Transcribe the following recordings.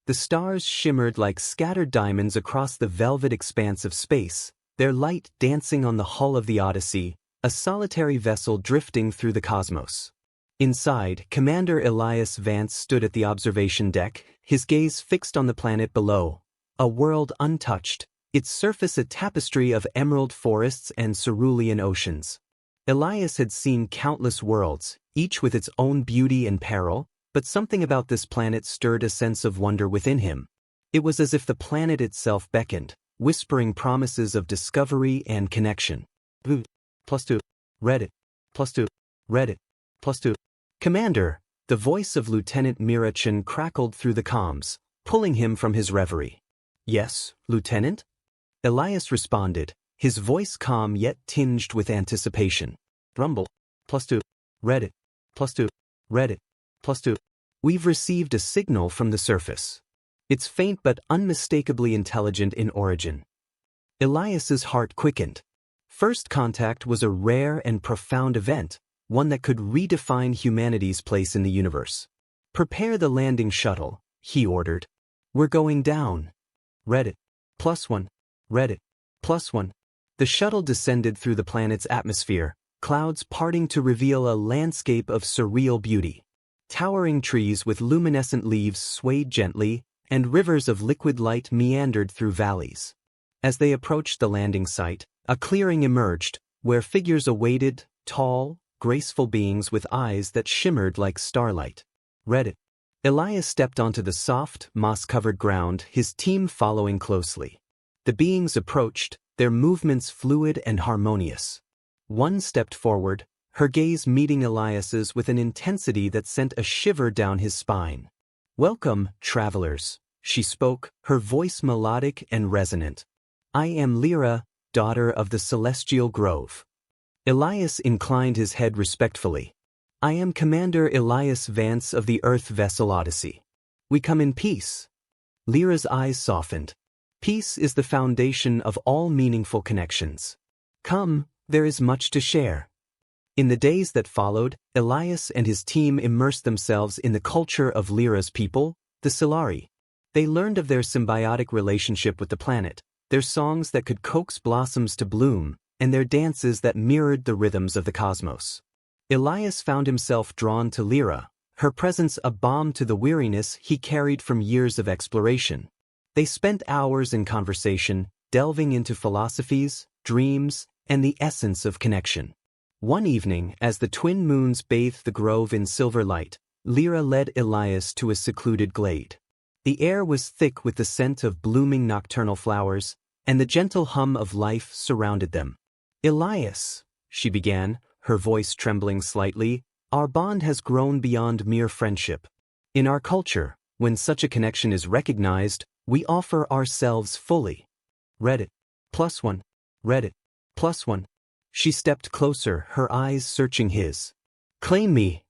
The stars shimmered like scattered diamonds across the velvet expanse of space, their light dancing on the hull of the Odyssey, a solitary vessel drifting through the cosmos. Inside, Commander Elias Vance stood at the observation deck, his gaze fixed on the planet below, a world untouched, its surface a tapestry of emerald forests and cerulean oceans. Elias had seen countless worlds, each with its own beauty and peril, but something about this planet stirred a sense of wonder within him. It was as if the planet itself beckoned, whispering promises of discovery and connection. +2. Reddit. +2. Reddit. +2. Commander, the voice of Lieutenant Mirachin crackled through the comms, pulling him from his reverie. Yes, Lieutenant? Elias responded, his voice calm yet tinged with anticipation. Rumble. +2. Reddit. +2. Reddit. +2. We've received a signal from the surface. It's faint but unmistakably intelligent in origin. Elias's heart quickened. First contact was a rare and profound event, one that could redefine humanity's place in the universe. Prepare the landing shuttle, he ordered. We're going down. Reddit. +1. Reddit. +1. The shuttle descended through the planet's atmosphere, clouds parting to reveal a landscape of surreal beauty. Towering trees with luminescent leaves swayed gently, and rivers of liquid light meandered through valleys. As they approached the landing site, a clearing emerged, where figures awaited, tall, graceful beings with eyes that shimmered like starlight. Reddit. Elias stepped onto the soft, moss-covered ground, his team following closely. The beings approached, their movements fluid and harmonious. One stepped forward, her gaze meeting Elias's with an intensity that sent a shiver down his spine. Welcome, travelers, she spoke, her voice melodic and resonant. I am Lyra, daughter of the Celestial Grove. Elias inclined his head respectfully. I am Commander Elias Vance of the Earth vessel Odyssey. We come in peace. Lyra's eyes softened. Peace is the foundation of all meaningful connections. Come, there is much to share. In the days that followed, Elias and his team immersed themselves in the culture of Lyra's people, the Solari. They learned of their symbiotic relationship with the planet, their songs that could coax blossoms to bloom, and their dances that mirrored the rhythms of the cosmos. Elias found himself drawn to Lyra, her presence a balm to the weariness he carried from years of exploration. They spent hours in conversation, delving into philosophies, dreams, and the essence of connection. One evening, as the twin moons bathed the grove in silver light, Lyra led Elias to a secluded glade. The air was thick with the scent of blooming nocturnal flowers, and the gentle hum of life surrounded them. Elias, she began, her voice trembling slightly, our bond has grown beyond mere friendship. In our culture, when such a connection is recognized, we offer ourselves fully. Reddit. +1. Reddit. +1. She stepped closer, her eyes searching his. Claim me.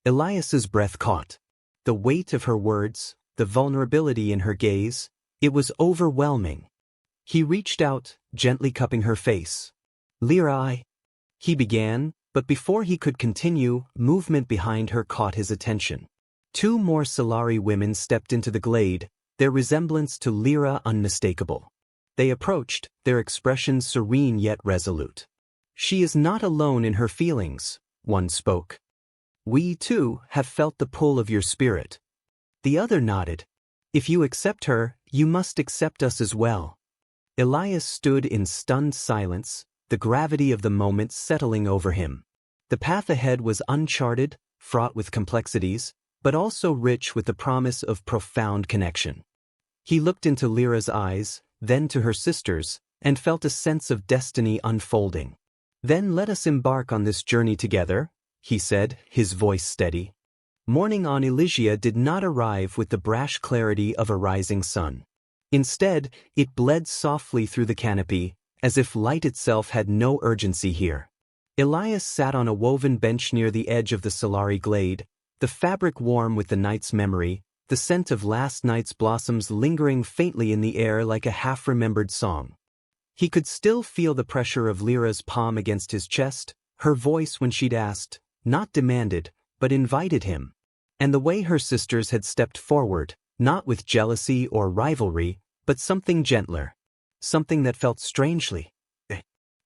Elias's breath caught. The weight of her words, the vulnerability in her gaze, it was overwhelming. He reached out, gently cupping her face. Lyra, he began, but before he could continue, movement behind her caught his attention. Two more Solari women stepped into the glade, their resemblance to Lyra unmistakable. They approached, their expressions serene yet resolute. She is not alone in her feelings, one spoke. We, too, have felt the pull of your spirit. The other nodded. If you accept her, you must accept us as well. Elias stood in stunned silence, the gravity of the moment settling over him. The path ahead was uncharted, fraught with complexities, but also rich with the promise of profound connection. He looked into Lyra's eyes, then to her sister's, and felt a sense of destiny unfolding. Then let us embark on this journey together, he said, his voice steady. Morning on Elysia did not arrive with the brash clarity of a rising sun. Instead, it bled softly through the canopy, as if light itself had no urgency here. Elias sat on a woven bench near the edge of the Solari glade, the fabric warm with the night's memory, the scent of last night's blossoms lingering faintly in the air like a half-remembered song. He could still feel the pressure of Lyra's palm against his chest, her voice when she'd asked, not demanded, but invited him. And the way her sisters had stepped forward, Not with jealousy or rivalry, but something gentler. Something that felt strangely,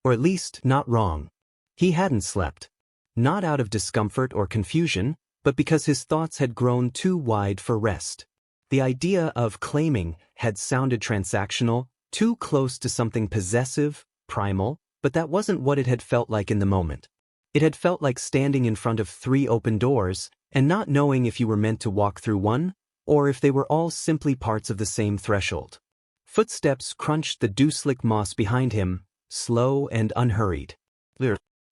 or at least not wrong. He hadn't slept. Not out of discomfort or confusion, but because his thoughts had grown too wide for rest. The idea of claiming had sounded transactional, too close to something possessive, primal, but that wasn't what it had felt like in the moment. It had felt like standing in front of 3 open doors and not knowing if you were meant to walk through one, or if they were all simply parts of the same threshold. Footsteps crunched the dew-slick moss behind him, slow and unhurried.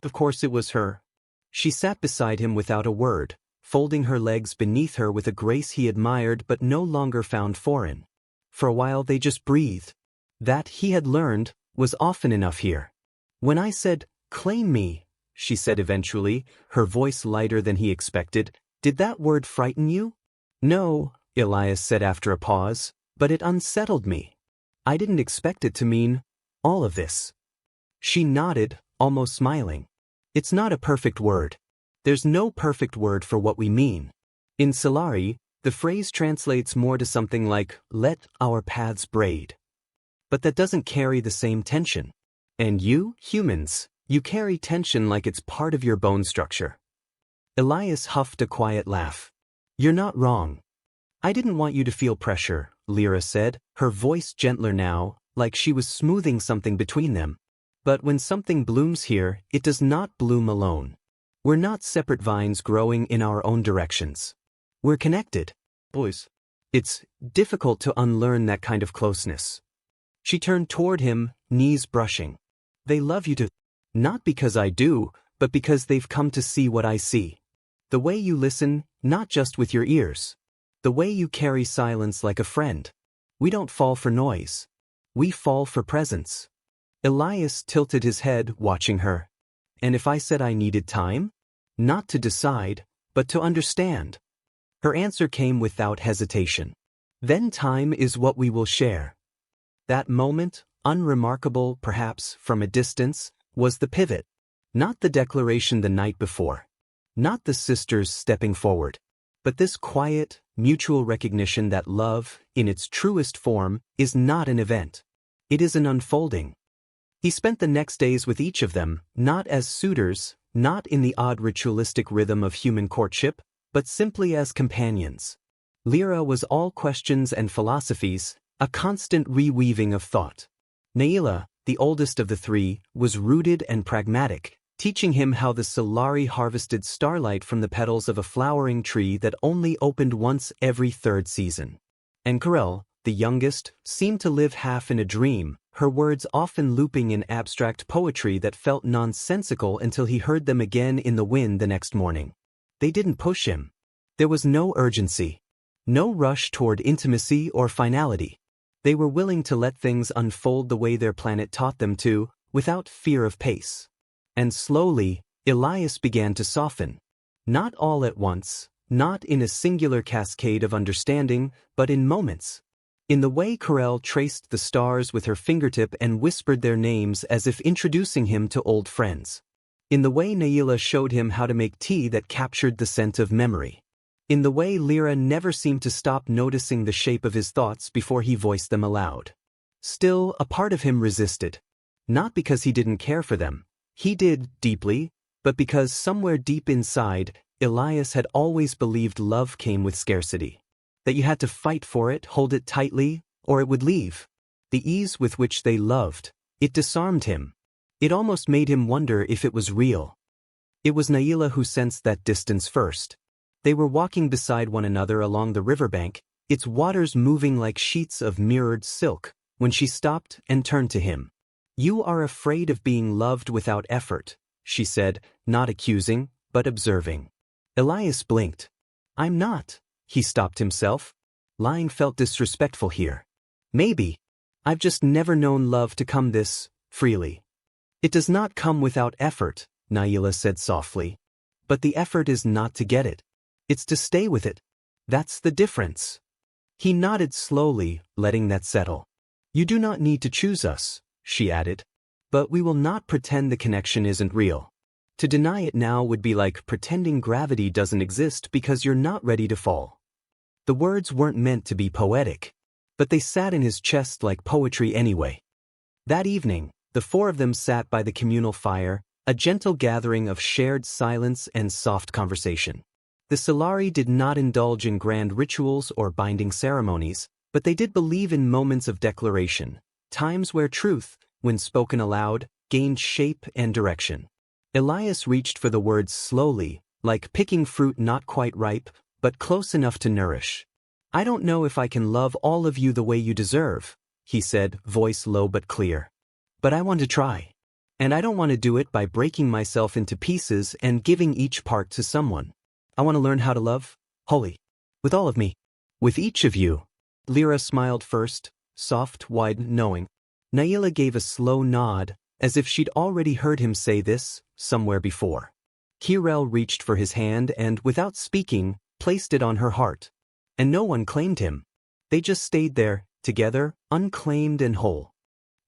Of course it was her. She sat beside him without a word, folding her legs beneath her with a grace he admired but no longer found foreign. For a while they just breathed. That, he had learned, was often enough here. "When I said, 'Claim me,'" she said eventually, her voice lighter than he expected, "did that word frighten you?" "No," Elias said after a pause, "but it unsettled me. I didn't expect it to mean all of this." She nodded, almost smiling. "It's not a perfect word. There's no perfect word for what we mean. In Solari, the phrase translates more to something like, 'let our paths braid.' But that doesn't carry the same tension. And you, humans, you carry tension like it's part of your bone structure." Elias huffed a quiet laugh. "You're not wrong. I didn't want you to feel pressure," Lyra said, her voice gentler now, like she was smoothing something between them. "But when something blooms here, it does not bloom alone. We're not separate vines growing in our own directions. We're connected, boys. It's difficult to unlearn that kind of closeness." She turned toward him, knees brushing. "They love you to, not because I do, but because they've come to see what I see. The way you listen, not just with your ears. The way you carry silence like a friend. We don't fall for noise. We fall for presence." Elias tilted his head, watching her. "And if I said I needed time? Not to decide, but to understand?" Her answer came without hesitation. "Then time is what we will share." That moment, unremarkable perhaps from a distance, was the pivot. Not the declaration the night before. Not the sisters stepping forward. But this quiet, mutual recognition that love, in its truest form, is not an event. It is an unfolding. He spent the next days with each of them, not as suitors, not in the odd ritualistic rhythm of human courtship, but simply as companions. Lyra was all questions and philosophies, a constant reweaving of thought. Naila, the oldest of the 3, was rooted and pragmatic, teaching him how the Solari harvested starlight from the petals of a flowering tree that only opened once every 3rd season. And Karel, the youngest, seemed to live half in a dream, her words often looping in abstract poetry that felt nonsensical until he heard them again in the wind the next morning. They didn't push him. There was no urgency. No rush toward intimacy or finality. They were willing to let things unfold the way their planet taught them to, without fear of pace. And slowly, Elias began to soften. Not all at once, not in a singular cascade of understanding, but in moments. In the way Karel traced the stars with her fingertip and whispered their names as if introducing him to old friends. In the way Naila showed him how to make tea that captured the scent of memory. In the way Lyra never seemed to stop noticing the shape of his thoughts before he voiced them aloud. Still, a part of him resisted. Not because he didn't care for them. He did, deeply, but because somewhere deep inside, Elias had always believed love came with scarcity. That you had to fight for it, hold it tightly, or it would leave. The ease with which they loved, it disarmed him. It almost made him wonder if it was real. It was Naila who sensed that distance first. They were walking beside one another along the riverbank, its waters moving like sheets of mirrored silk, when she stopped and turned to him. "You are afraid of being loved without effort," she said, not accusing, but observing. Elias blinked. "I'm not." He stopped himself. Lying felt disrespectful here. "Maybe. I've just never known love to come this freely." "It does not come without effort," Naila said softly. "But the effort is not to get it. It's to stay with it. That's the difference." He nodded slowly, letting that settle. "You do not need to choose us," she added. "But we will not pretend the connection isn't real. To deny it now would be like pretending gravity doesn't exist because you're not ready to fall." The words weren't meant to be poetic, but they sat in his chest like poetry anyway. That evening, the four of them sat by the communal fire, a gentle gathering of shared silence and soft conversation. The Solari did not indulge in grand rituals or binding ceremonies, but they did believe in moments of declaration, times where truth, when spoken aloud, gained shape and direction. Elias reached for the words slowly, like picking fruit not quite ripe, but close enough to nourish. "I don't know if I can love all of you the way you deserve," he said, voice low but clear. "But I want to try. And I don't want to do it by breaking myself into pieces and giving each part to someone. I want to learn how to love, wholly, with all of me. With each of you." Lyra smiled first, soft, wide, knowing. Naila gave a slow nod, as if she'd already heard him say this somewhere before. Kirel reached for his hand and, without speaking, placed it on her heart. And no one claimed him. They just stayed there, together, unclaimed and whole.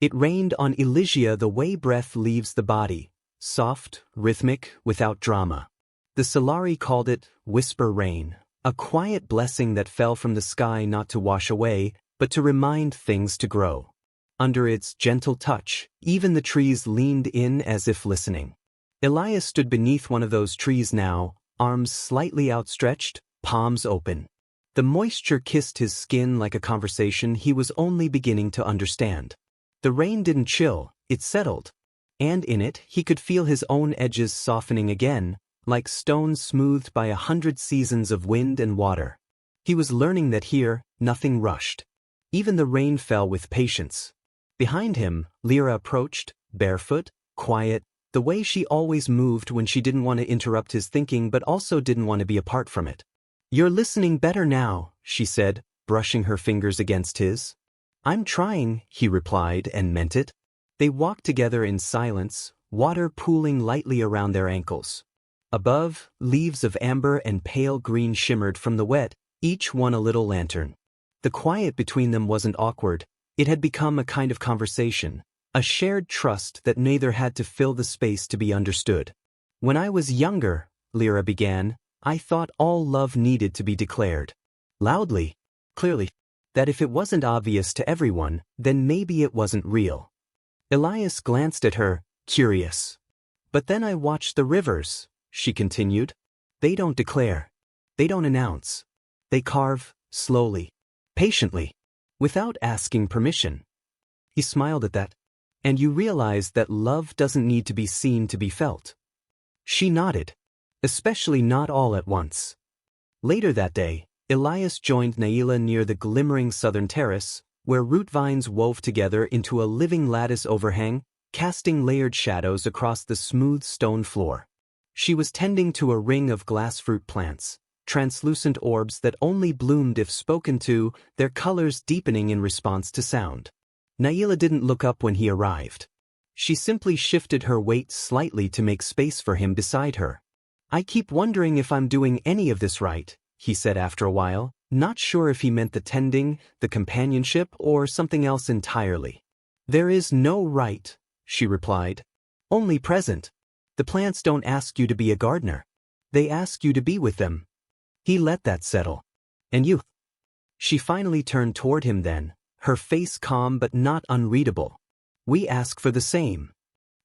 It rained on Elysia the way breath leaves the body, soft, rhythmic, without drama. The Solari called it whisper rain, a quiet blessing that fell from the sky not to wash away, but to remind things to grow. Under its gentle touch, even the trees leaned in as if listening. Elias stood beneath one of those trees now, arms slightly outstretched, palms open. The moisture kissed his skin like a conversation he was only beginning to understand. The rain didn't chill, it settled. And in it, he could feel his own edges softening again, like stones smoothed by 100 seasons of wind and water. He was learning that here, nothing rushed. Even the rain fell with patience. Behind him, Lyra approached, barefoot, quiet, the way she always moved when she didn't want to interrupt his thinking but also didn't want to be apart from it. "You're listening better now," she said, brushing her fingers against his. "I'm trying," he replied, and meant it. They walked together in silence, water pooling lightly around their ankles. Above, leaves of amber and pale green shimmered from the wet, each one a little lantern. The quiet between them wasn't awkward. It had become a kind of conversation, a shared trust that neither had to fill the space to be understood. "When I was younger," Lyra began, "I thought all love needed to be declared. Loudly, clearly. That if it wasn't obvious to everyone, then maybe it wasn't real." Elias glanced at her, curious. "But then I watched the rivers," she continued. "They don't declare. They don't announce. They carve, slowly, patiently, without asking permission." He smiled at that. "And you realize that love doesn't need to be seen to be felt." She nodded. "Especially not all at once." Later that day, Elias joined Naila near the glimmering southern terrace, where root vines wove together into a living lattice overhang, casting layered shadows across the smooth stone floor. She was tending to a ring of glass fruit plants, translucent orbs that only bloomed if spoken to, their colors deepening in response to sound. Naila didn't look up when he arrived. She simply shifted her weight slightly to make space for him beside her. "I keep wondering if I'm doing any of this right," he said after a while, not sure if he meant the tending, the companionship, or something else entirely. "There is no right," she replied. "Only present. The plants don't ask you to be a gardener. They ask you to be with them." He let that settle. "And you?" She finally turned toward him then, her face calm but not unreadable. "We ask for the same."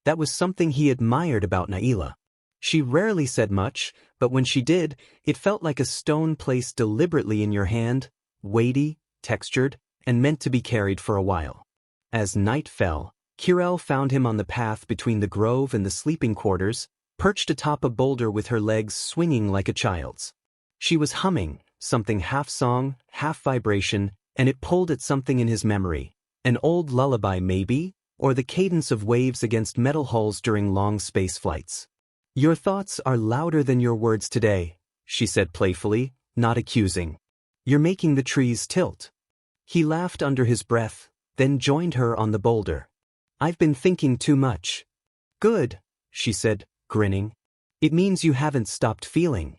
That was something he admired about Naila. She rarely said much, but when she did, it felt like a stone placed deliberately in your hand, weighty, textured, and meant to be carried for a while. As night fell, Kirel found him on the path between the grove and the sleeping quarters, perched atop a boulder with her legs swinging like a child's. She was humming, something half song, half vibration, and it pulled at something in his memory. An old lullaby maybe, or the cadence of waves against metal hulls during long space flights. "Your thoughts are louder than your words today," she said playfully, not accusing. "You're making the trees tilt." He laughed under his breath, then joined her on the boulder. "I've been thinking too much." "Good," she said, grinning. "It means you haven't stopped feeling."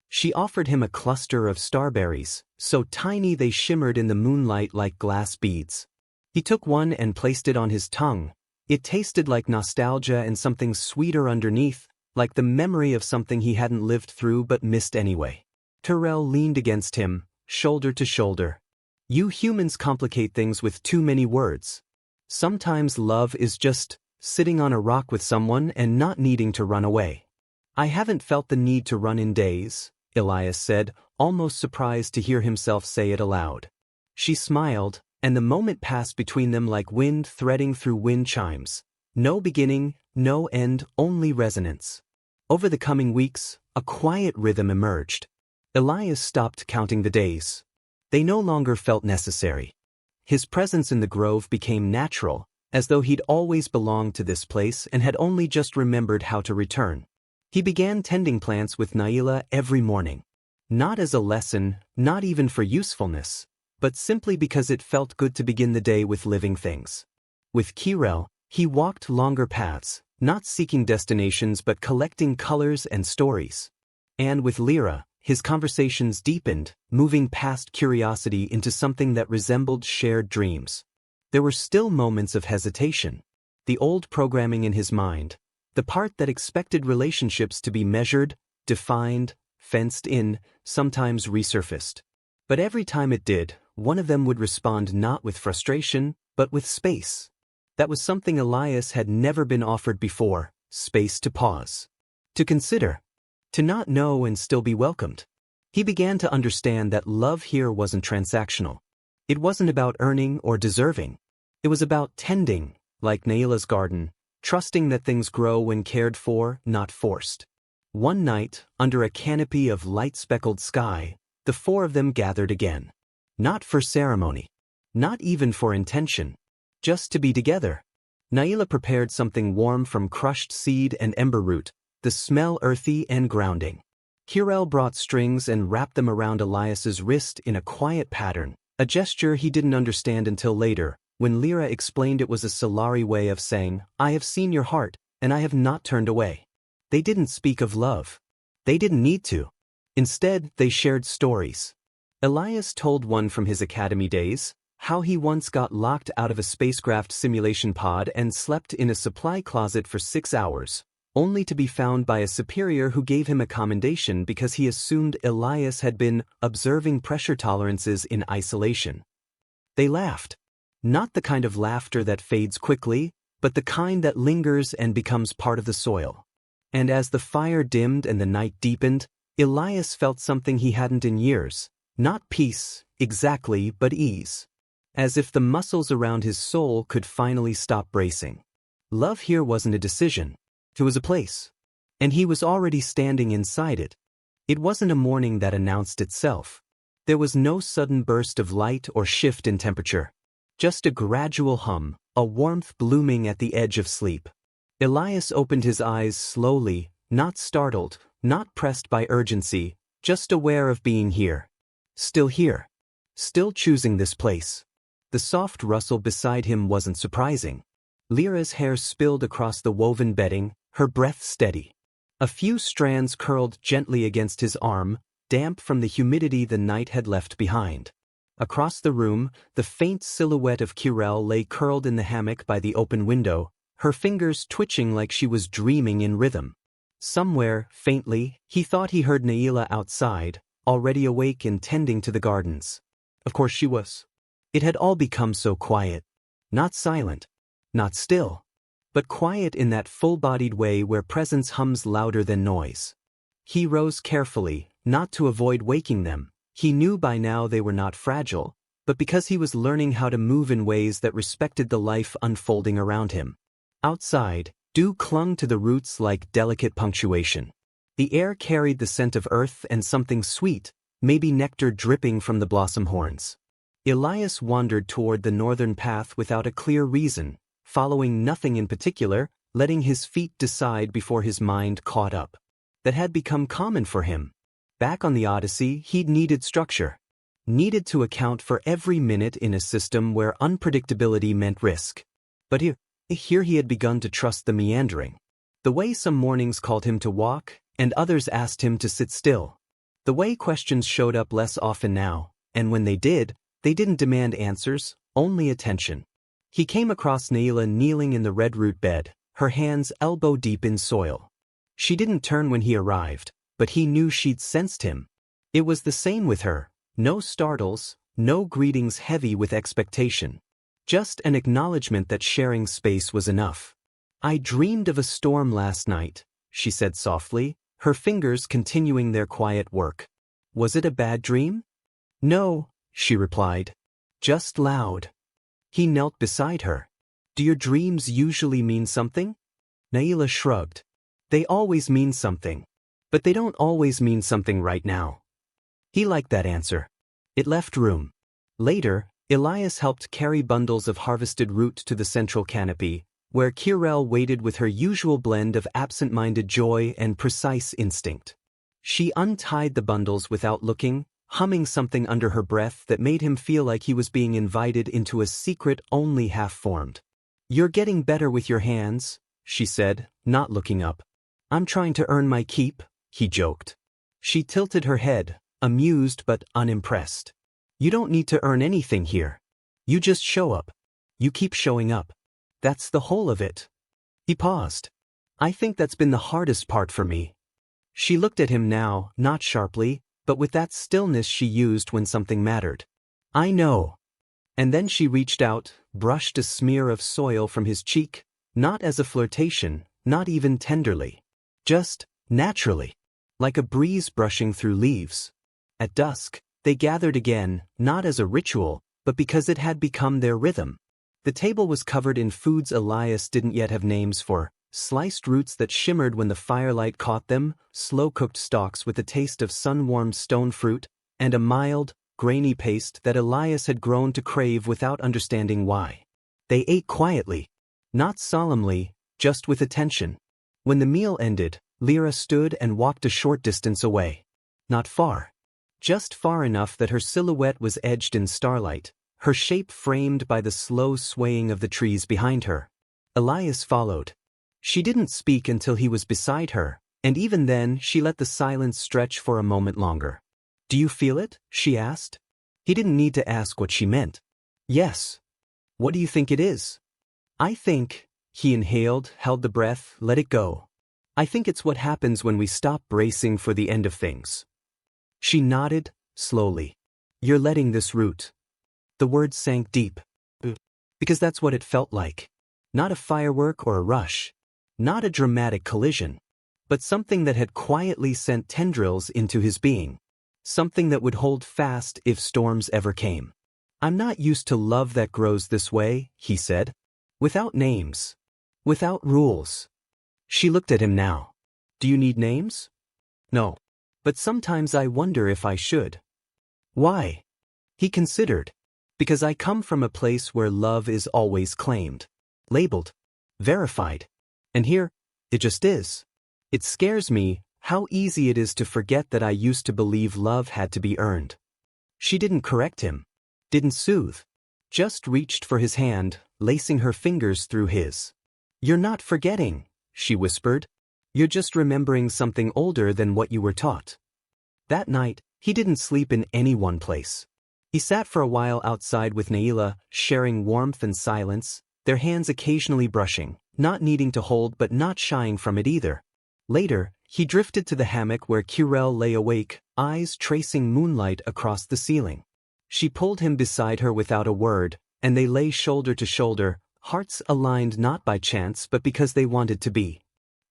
She offered him a cluster of starberries, so tiny they shimmered in the moonlight like glass beads. He took one and placed it on his tongue. It tasted like nostalgia and something sweeter underneath, like the memory of something he hadn't lived through but missed anyway. Terrell leaned against him, shoulder to shoulder. You humans complicate things with too many words. Sometimes love is just sitting on a rock with someone and not needing to run away. I haven't felt the need to run in days, Elias said, almost surprised to hear himself say it aloud. She smiled, and the moment passed between them like wind threading through wind chimes. No beginning, no end, only resonance. Over the coming weeks, a quiet rhythm emerged. Elias stopped counting the days. They no longer felt necessary. His presence in the grove became natural, as though he'd always belonged to this place and had only just remembered how to return. He began tending plants with Naila every morning. Not as a lesson, not even for usefulness, but simply because it felt good to begin the day with living things. With Kirel, he walked longer paths, not seeking destinations but collecting colors and stories. And with Lyra, his conversations deepened, moving past curiosity into something that resembled shared dreams. There were still moments of hesitation. The old programming in his mind, the part that expected relationships to be measured, defined, fenced in, sometimes resurfaced. But every time it did, one of them would respond not with frustration, but with space. That was something Elias had never been offered before, space to pause. To consider. To not know and still be welcomed. He began to understand that love here wasn't transactional. It wasn't about earning or deserving. It was about tending, like Naila's garden, trusting that things grow when cared for, not forced. One night, under a canopy of light-speckled sky, the four of them gathered again. Not for ceremony. Not even for intention. Just to be together. Naila prepared something warm from crushed seed and ember root, the smell earthy and grounding. Kirel brought strings and wrapped them around Elias's wrist in a quiet pattern, a gesture he didn't understand until later, when Lyra explained it was a Solari way of saying, "I have seen your heart, and I have not turned away." They didn't speak of love. They didn't need to. Instead, they shared stories. Elias told one from his academy days, how he once got locked out of a spacecraft simulation pod and slept in a supply closet for 6 hours, only to be found by a superior who gave him a commendation because he assumed Elias had been observing pressure tolerances in isolation. They laughed. Not the kind of laughter that fades quickly, but the kind that lingers and becomes part of the soil. And as the fire dimmed and the night deepened, Elias felt something he hadn't in years. Not peace, exactly, but ease. As if the muscles around his soul could finally stop bracing. Love here wasn't a decision. It was a place. And he was already standing inside it. It wasn't a morning that announced itself. There was no sudden burst of light or shift in temperature. Just a gradual hum, a warmth blooming at the edge of sleep. Elias opened his eyes slowly, not startled, not pressed by urgency, just aware of being here. Still here. Still choosing this place. The soft rustle beside him wasn't surprising. Lyra's hair spilled across the woven bedding, her breath steady. A few strands curled gently against his arm, damp from the humidity the night had left behind. Across the room, the faint silhouette of Kirel lay curled in the hammock by the open window, her fingers twitching like she was dreaming in rhythm. Somewhere, faintly, he thought he heard Naila outside, already awake and tending to the gardens. Of course she was. It had all become so quiet. Not silent. Not still. But quiet in that full-bodied way where presence hums louder than noise. He rose carefully, not to avoid waking them. He knew by now they were not fragile, but because he was learning how to move in ways that respected the life unfolding around him. Outside, dew clung to the roots like delicate punctuation. The air carried the scent of earth and something sweet, maybe nectar dripping from the blossom horns. Elias wandered toward the northern path without a clear reason, following nothing in particular, letting his feet decide before his mind caught up. That had become common for him. Back on the Odyssey, he'd needed structure. Needed to account for every minute in a system where unpredictability meant risk. But here he had begun to trust the meandering. The way some mornings called him to walk, and others asked him to sit still. The way questions showed up less often now, and when they did, they didn't demand answers, only attention. He came across Naila kneeling in the redroot bed, her hands elbow-deep in soil. She didn't turn when he arrived, but he knew she'd sensed him. It was the same with her, No startles, no greetings heavy with expectation. Just an acknowledgement that sharing space was enough. "I dreamed of a storm last night," she said softly, her fingers continuing their quiet work. "Was it a bad dream?" "No," she replied. "Just loud." He knelt beside her. "Do your dreams usually mean something?" Naila shrugged. "They always mean something. But they don't always mean something right now." He liked that answer. It left room. Later, Elias helped carry bundles of harvested root to the central canopy, where Kirel waited with her usual blend of absent-minded joy and precise instinct. She untied the bundles without looking, humming something under her breath that made him feel like he was being invited into a secret only half-formed. "You're getting better with your hands," she said, not looking up. "I'm trying to earn my keep," he joked. She tilted her head, amused but unimpressed. "You don't need to earn anything here. You just show up. You keep showing up. That's the whole of it." He paused. "I think that's been the hardest part for me." She looked at him now, not sharply, but with that stillness she used when something mattered. "I know." And then she reached out, brushed a smear of soil from his cheek, not as a flirtation, not even tenderly. Just naturally. Like a breeze brushing through leaves. At dusk, they gathered again, not as a ritual, but because it had become their rhythm. The table was covered in foods Elias didn't yet have names for: sliced roots that shimmered when the firelight caught them, slow-cooked stalks with a taste of sun-warmed stone fruit, and a mild, grainy paste that Elias had grown to crave without understanding why. They ate quietly. Not solemnly, just with attention. When the meal ended, Lyra stood and walked a short distance away. Not far. Just far enough that her silhouette was edged in starlight, her shape framed by the slow swaying of the trees behind her. Elias followed. She didn't speak until he was beside her, and even then she let the silence stretch for a moment longer. "Do you feel it?" she asked. He didn't need to ask what she meant. "Yes." "What do you think it is?" "I think," he inhaled, held the breath, let it go. "I think it's what happens when we stop bracing for the end of things." She nodded, slowly. "You're letting this root." The word sank deep. Because that's what it felt like. Not a firework or a rush. Not a dramatic collision. But something that had quietly sent tendrils into his being. Something that would hold fast if storms ever came. "I'm not used to love that grows this way," he said. "Without names. Without rules." She looked at him now. "Do you need names?" "No. But sometimes I wonder if I should." "Why?" He considered. "Because I come from a place where love is always claimed. Labeled. Verified. And here, it just is. It scares me how easy it is to forget that I used to believe love had to be earned." She didn't correct him. Didn't soothe. Just reached for his hand, lacing her fingers through his. "You're not forgetting," she whispered. "You're just remembering something older than what you were taught." That night, he didn't sleep in any one place. He sat for a while outside with Naila, sharing warmth and silence, their hands occasionally brushing, not needing to hold but not shying from it either. Later, he drifted to the hammock where Kirel lay awake, eyes tracing moonlight across the ceiling. She pulled him beside her without a word, and they lay shoulder to shoulder, hearts aligned not by chance but because they wanted to be.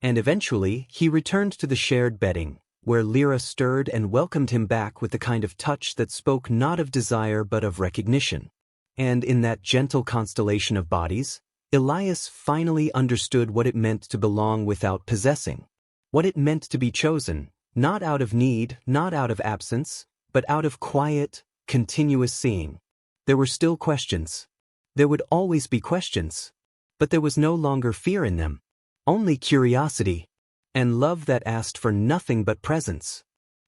And eventually, he returned to the shared bedding, where Lyra stirred and welcomed him back with the kind of touch that spoke not of desire but of recognition. And in that gentle constellation of bodies, Elias finally understood what it meant to belong without possessing. What it meant to be chosen, not out of need, not out of absence, but out of quiet, continuous seeing. There were still questions. There would always be questions. But there was no longer fear in them. Only curiosity. And love that asked for nothing but presence.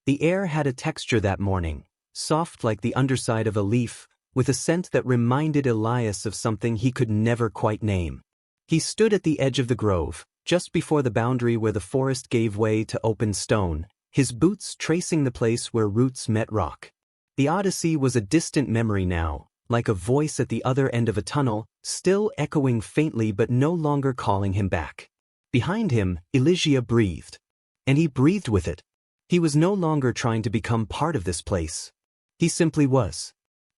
The air had a texture that morning, soft like the underside of a leaf, with a scent that reminded Elias of something he could never quite name. He stood at the edge of the grove, just before the boundary where the forest gave way to open stone, his boots tracing the place where roots met rock. The Odyssey was a distant memory now, like a voice at the other end of a tunnel, still echoing faintly but no longer calling him back. Behind him, Elysia breathed. And he breathed with it. He was no longer trying to become part of this place. He simply was.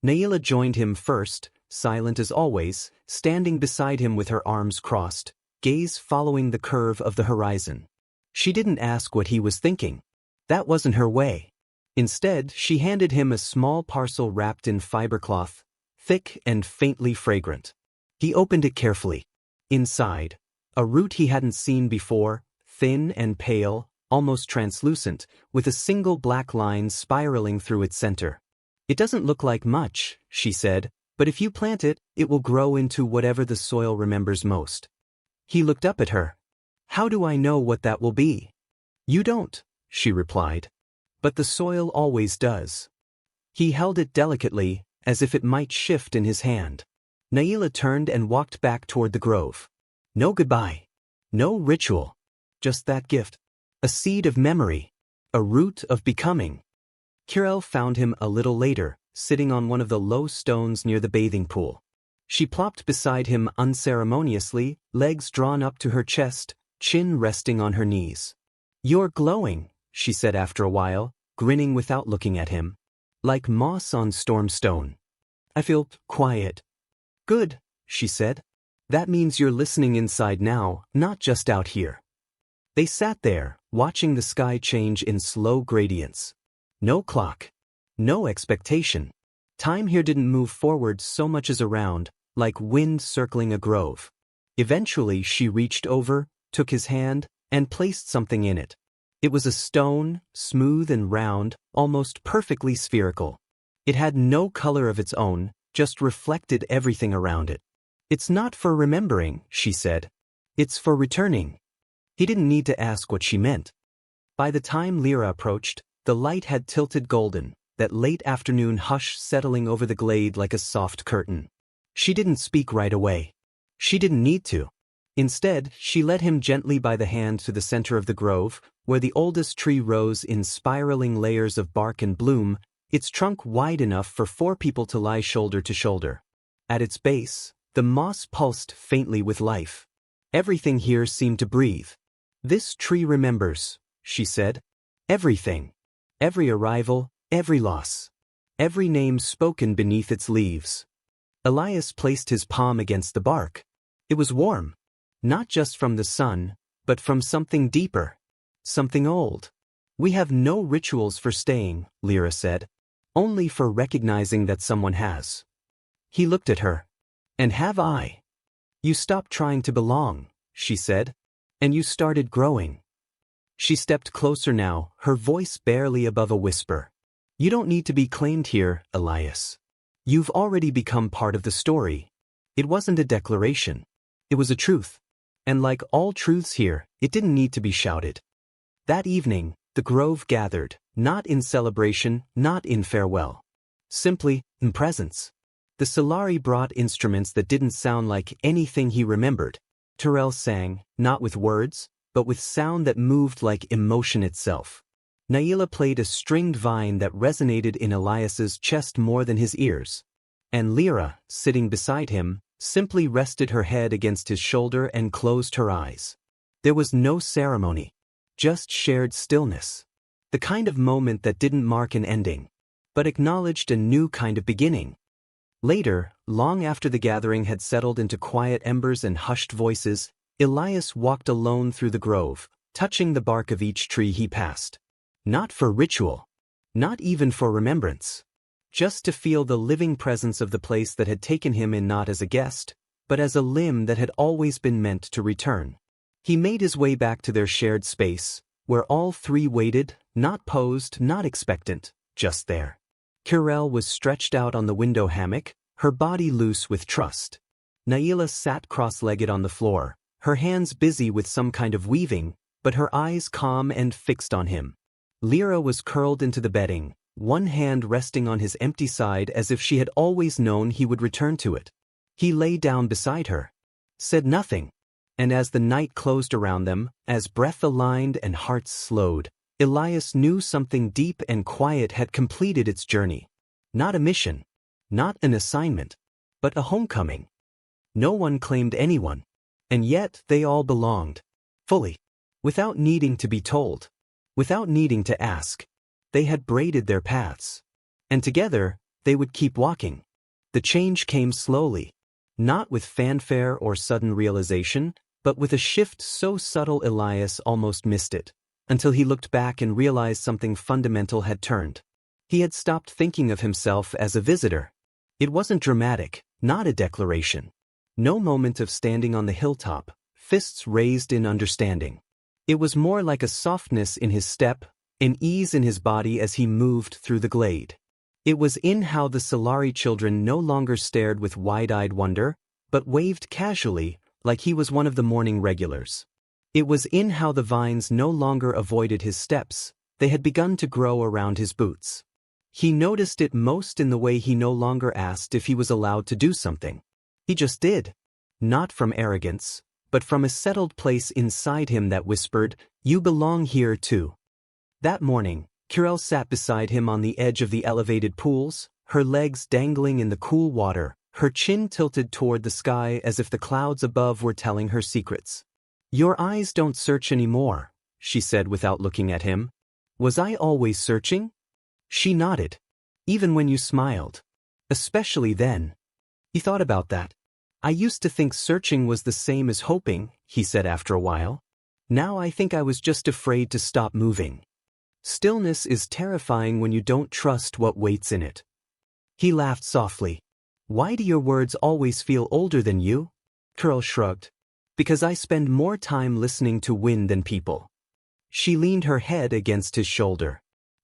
Naila joined him first, silent as always, standing beside him with her arms crossed, gaze following the curve of the horizon. She didn't ask what he was thinking. That wasn't her way. Instead, she handed him a small parcel wrapped in fibercloth, thick and faintly fragrant. He opened it carefully. Inside, a root he hadn't seen before, thin and pale, almost translucent, with a single black line spiraling through its center. "It doesn't look like much," she said, "but if you plant it, it will grow into whatever the soil remembers most." He looked up at her. "How do I know what that will be?" "You don't," she replied. "But the soil always does." He held it delicately, as if it might shift in his hand. Naila turned and walked back toward the grove. No goodbye. No ritual. Just that gift. A seed of memory. A root of becoming. Kirel found him a little later, sitting on one of the low stones near the bathing pool. She plopped beside him unceremoniously, legs drawn up to her chest, chin resting on her knees. "You're glowing," she said after a while, grinning without looking at him. "Like moss on storm stone." "I feel quiet." "Good," she said. "That means you're listening inside now, not just out here." They sat there, watching the sky change in slow gradients. No clock. No expectation. Time here didn't move forward so much as around, like wind circling a grove. Eventually she reached over, took his hand, and placed something in it. It was a stone, smooth and round, almost perfectly spherical. It had no color of its own, just reflected everything around it. "It's not for remembering," she said. "It's for returning." He didn't need to ask what she meant. By the time Lyra approached, the light had tilted golden, that late afternoon hush settling over the glade like a soft curtain. She didn't speak right away. She didn't need to. Instead, she led him gently by the hand to the center of the grove, where the oldest tree rose in spiraling layers of bark and bloom, its trunk wide enough for 4 people to lie shoulder to shoulder. At its base, the moss pulsed faintly with life. Everything here seemed to breathe. "This tree remembers," she said. "Everything. Every arrival, every loss. Every name spoken beneath its leaves." Elias placed his palm against the bark. It was warm. Not just from the sun, but from something deeper. Something old. "We have no rituals for staying," Lyra said. "Only for recognizing that someone has." He looked at her. "And have I?" "You stopped trying to belong," she said. "And you started growing." She stepped closer now, her voice barely above a whisper. "You don't need to be claimed here, Elias. You've already become part of the story." It wasn't a declaration. It was a truth. And like all truths here, it didn't need to be shouted. That evening, the grove gathered, not in celebration, not in farewell. Simply, in presence. The Solari brought instruments that didn't sound like anything he remembered. Terrell sang, not with words, but with sound that moved like emotion itself. Naila played a stringed vine that resonated in Elias's chest more than his ears. And Lyra, sitting beside him, simply rested her head against his shoulder and closed her eyes. There was no ceremony. Just shared stillness. The kind of moment that didn't mark an ending, but acknowledged a new kind of beginning. Later, long after the gathering had settled into quiet embers and hushed voices, Elias walked alone through the grove, touching the bark of each tree he passed. Not for ritual. Not even for remembrance. Just to feel the living presence of the place that had taken him in not as a guest, but as a limb that had always been meant to return. He made his way back to their shared space, where all 3 waited, not posed, not expectant, just there. Kirel was stretched out on the window hammock, her body loose with trust. Naila sat cross-legged on the floor, her hands busy with some kind of weaving, but her eyes calm and fixed on him. Lyra was curled into the bedding, one hand resting on his empty side as if she had always known he would return to it. He lay down beside her, said nothing, and as the night closed around them, as breath aligned and hearts slowed, Elias knew something deep and quiet had completed its journey. Not a mission, not an assignment, but a homecoming. No one claimed anyone, and yet they all belonged, fully, without needing to be told, without needing to ask. They had braided their paths. And together, they would keep walking. The change came slowly. Not with fanfare or sudden realization, but with a shift so subtle Elias almost missed it, until he looked back and realized something fundamental had turned. He had stopped thinking of himself as a visitor. It wasn't dramatic, not a declaration. No moment of standing on the hilltop, fists raised in understanding. It was more like a softness in his step, an ease in his body as he moved through the glade. It was in how the Solari children no longer stared with wide-eyed wonder, but waved casually, like he was one of the morning regulars. It was in how the vines no longer avoided his steps, they had begun to grow around his boots. He noticed it most in the way he no longer asked if he was allowed to do something. He just did. Not from arrogance, but from a settled place inside him that whispered, "You belong here too." That morning, Kirel sat beside him on the edge of the elevated pools, her legs dangling in the cool water, her chin tilted toward the sky as if the clouds above were telling her secrets. "Your eyes don't search anymore," she said without looking at him. "Was I always searching?" She nodded. "Even when you smiled. Especially then." He thought about that. "I used to think searching was the same as hoping," he said after a while. "Now I think I was just afraid to stop moving. Stillness is terrifying when you don't trust what waits in it." He laughed softly. "Why do your words always feel older than you?" Curl shrugged. "Because I spend more time listening to wind than people." She leaned her head against his shoulder.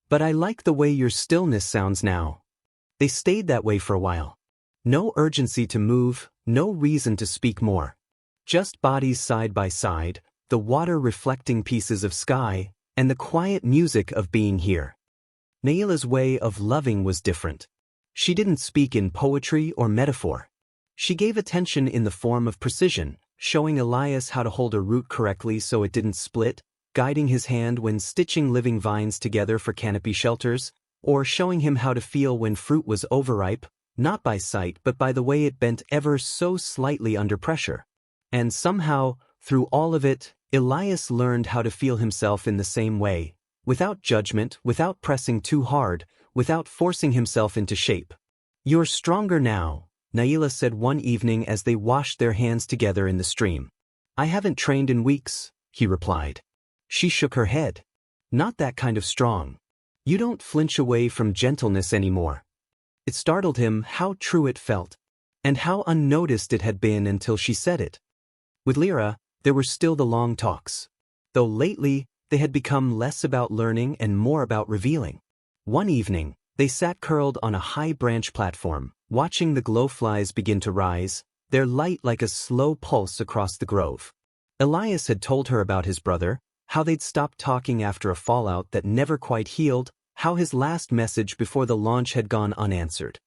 "But I like the way your stillness sounds now." They stayed that way for a while. No urgency to move, no reason to speak more. Just bodies side by side, the water reflecting pieces of sky, and the quiet music of being here. Naila's way of loving was different. She didn't speak in poetry or metaphor. She gave attention in the form of precision, showing Elias how to hold a root correctly so it didn't split, guiding his hand when stitching living vines together for canopy shelters, or showing him how to feel when fruit was overripe, not by sight but by the way it bent ever so slightly under pressure. And somehow, through all of it, Elias learned how to feel himself in the same way, without judgment, without pressing too hard, without forcing himself into shape. "You're stronger now," Naila said one evening as they washed their hands together in the stream. "I haven't trained in weeks," he replied. She shook her head. "Not that kind of strong. You don't flinch away from gentleness anymore." It startled him how true it felt, and how unnoticed it had been until she said it. With Lyra, there were still the long talks. Though lately, they had become less about learning and more about revealing. One evening, they sat curled on a high branch platform, watching the glowflies begin to rise, their light like a slow pulse across the grove. Elias had told her about his brother, how they'd stopped talking after a fallout that never quite healed, how his last message before the launch had gone unanswered.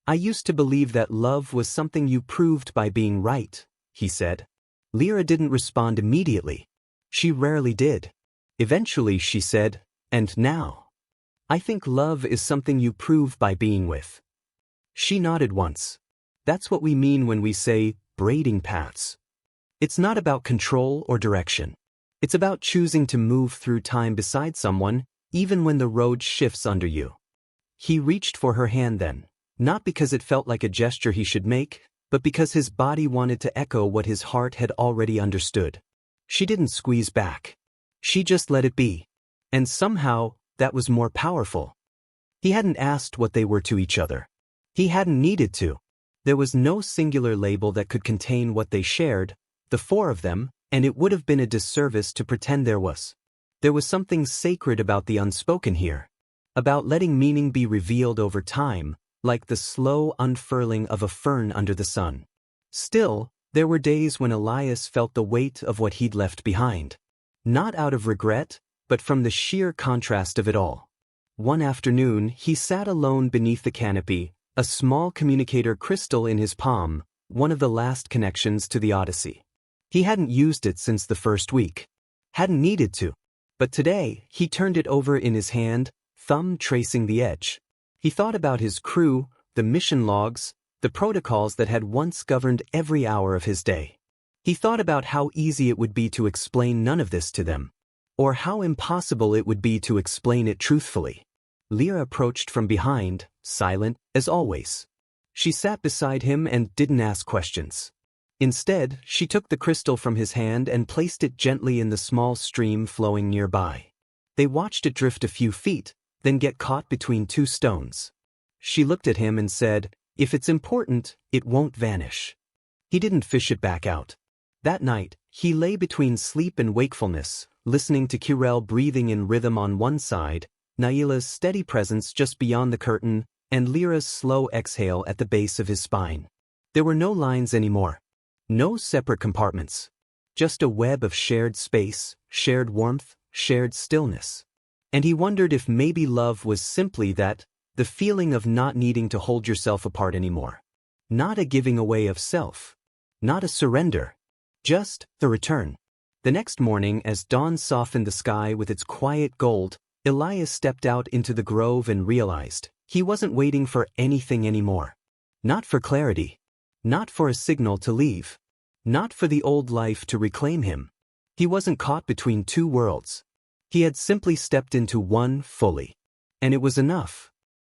"I used to believe that love was something you proved by being right," he said. Lyra didn't respond immediately. She rarely did. Eventually she said, "And now? I think love is something you prove by being with." She nodded once. "That's what we mean when we say braiding paths. It's not about control or direction. It's about choosing to move through time beside someone, even when the road shifts under you." He reached for her hand then, not because it felt like a gesture he should make, but because his body wanted to echo what his heart had already understood. She didn't squeeze back. She just let it be. And somehow, that was more powerful. He hadn't asked what they were to each other. He hadn't needed to. There was no singular label that could contain what they shared, the four of them, and it would have been a disservice to pretend there was. There was something sacred about the unspoken here. About letting meaning be revealed over time, like the slow unfurling of a fern under the sun. Still, there were days when Elias felt the weight of what he'd left behind. Not out of regret, but from the sheer contrast of it all. One afternoon, he sat alone beneath the canopy, a small communicator crystal in his palm, one of the last connections to the Odyssey. He hadn't used it since the first week. Hadn't needed to. But today, he turned it over in his hand, thumb tracing the edge. He thought about his crew, the mission logs, the protocols that had once governed every hour of his day. He thought about how easy it would be to explain none of this to them, or how impossible it would be to explain it truthfully. Lyra approached from behind, silent as always. She sat beside him and didn't ask questions. Instead, she took the crystal from his hand and placed it gently in the small stream flowing nearby. They watched it drift a few feet, then get caught between two stones. She looked at him and said, "If it's important, it won't vanish." He didn't fish it back out. That night, he lay between sleep and wakefulness, listening to Kirel breathing in rhythm on one side, Naila's steady presence just beyond the curtain, and Lyra's slow exhale at the base of his spine. There were no lines anymore. No separate compartments. Just a web of shared space, shared warmth, shared stillness. And he wondered if maybe love was simply that, the feeling of not needing to hold yourself apart anymore. Not a giving away of self. Not a surrender. Just the return. The next morning, as dawn softened the sky with its quiet gold, Elias stepped out into the grove and realized he wasn't waiting for anything anymore. Not for clarity. Not for a signal to leave. Not for the old life to reclaim him. He wasn't caught between two worlds. He had simply stepped into one fully. And it was enough.